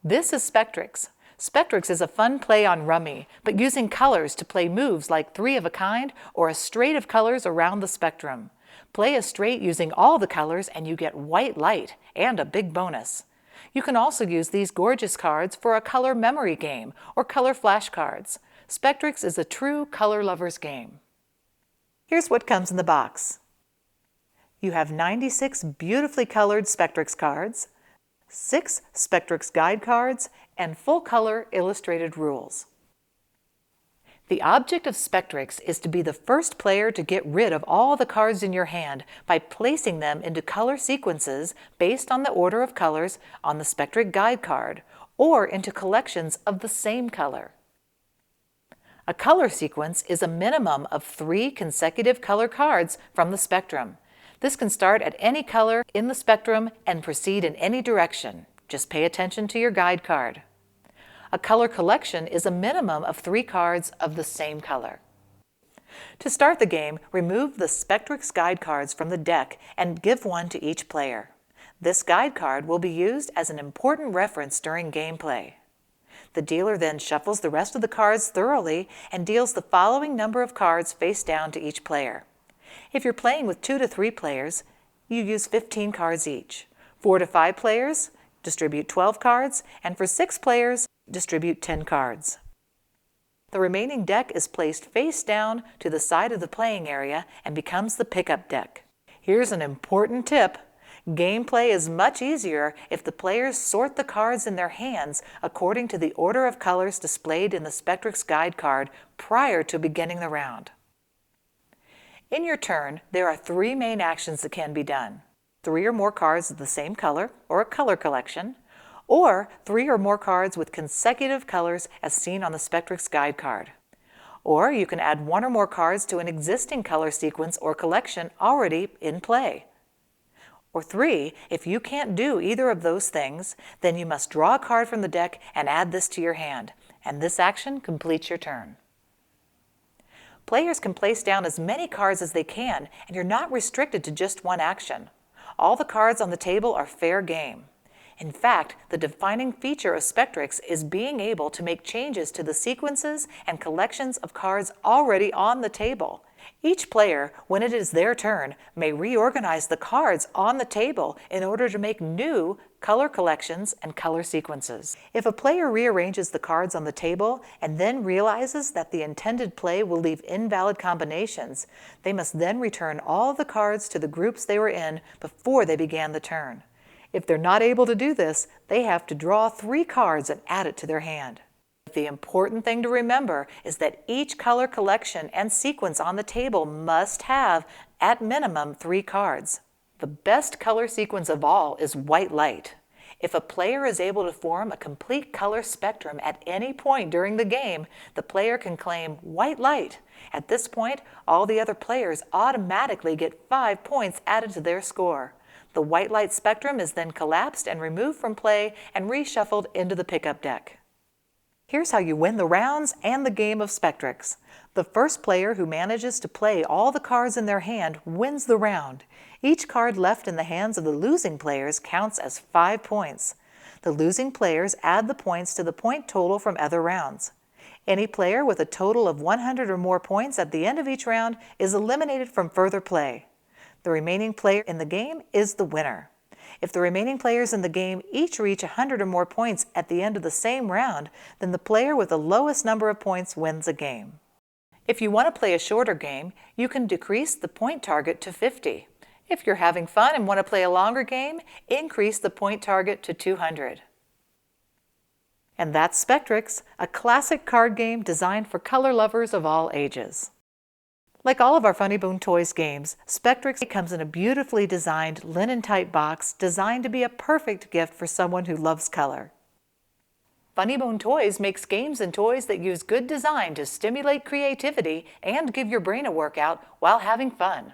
This is Spectrix. Spectrix is a fun play on rummy, but using colors to play moves like three of a kind or a straight of colors around the spectrum. Play a straight using all the colors and you get white light and a big bonus. You can also use these gorgeous cards for a color memory game or color flashcards. Spectrix is a true color lover's game. Here's what comes in the box. You have 96 beautifully colored Spectrix cards, 6 Spectrix guide cards, and full-color illustrated rules. The object of Spectrix is to be the first player to get rid of all the cards in your hand by placing them into color sequences based on the order of colors on the Spectrix guide card, or into collections of the same color. A color sequence is a minimum of 3 consecutive color cards from the spectrum. This can start at any color in the spectrum and proceed in any direction. Just pay attention to your guide card. A color collection is a minimum of 3 cards of the same color. To start the game, remove the Spectrix guide cards from the deck and give one to each player. This guide card will be used as an important reference during gameplay. The dealer then shuffles the rest of the cards thoroughly and deals the following number of cards face down to each player. If you're playing with 2 to 3 players, you use 15 cards each. 4 to 5 players, distribute 12 cards, and for 6 players, distribute 10 cards. The remaining deck is placed face down to the side of the playing area and becomes the pickup deck. Here's an important tip. Gameplay is much easier if the players sort the cards in their hands according to the order of colors displayed in the Spectrix guide card prior to beginning the round. In your turn, there are 3 main actions that can be done. 3 or more cards of the same color, or a color collection, or 3 or more cards with consecutive colors as seen on the Spectrix guide card. Or you can add 1 or more cards to an existing color sequence or collection already in play. Or 3, if you can't do either of those things, then you must draw a card from the deck and add this to your hand, and this action completes your turn. Players can place down as many cards as they can, and you're not restricted to just one action. All the cards on the table are fair game. In fact, the defining feature of Spectrix is being able to make changes to the sequences and collections of cards already on the table. Each player, when it is their turn, may reorganize the cards on the table in order to make new color collections and color sequences. If a player rearranges the cards on the table and then realizes that the intended play will leave invalid combinations, they must then return all the cards to the groups they were in before they began the turn. If they're not able to do this, they have to draw 3 cards and add it to their hand. The important thing to remember is that each color collection and sequence on the table must have, at minimum, 3 cards. The best color sequence of all is white light. If a player is able to form a complete color spectrum at any point during the game, the player can claim white light. At this point, all the other players automatically get 5 points added to their score. The white light spectrum is then collapsed and removed from play and reshuffled into the pickup deck. Here's how you win the rounds and the game of Spectrix. The first player who manages to play all the cards in their hand wins the round. Each card left in the hands of the losing players counts as 5 points. The losing players add the points to the point total from other rounds. Any player with a total of 100 or more points at the end of each round is eliminated from further play. The remaining player in the game is the winner. If the remaining players in the game each reach 100 or more points at the end of the same round, then the player with the lowest number of points wins a game. If you want to play a shorter game, you can decrease the point target to 50. If you're having fun and want to play a longer game, increase the point target to 200. And that's Spectrix, a classic card game designed for color lovers of all ages. Like all of our Funny Bone Toys games, Spectrix comes in a beautifully designed linen-type box designed to be a perfect gift for someone who loves color. Funny Bone Toys makes games and toys that use good design to stimulate creativity and give your brain a workout while having fun.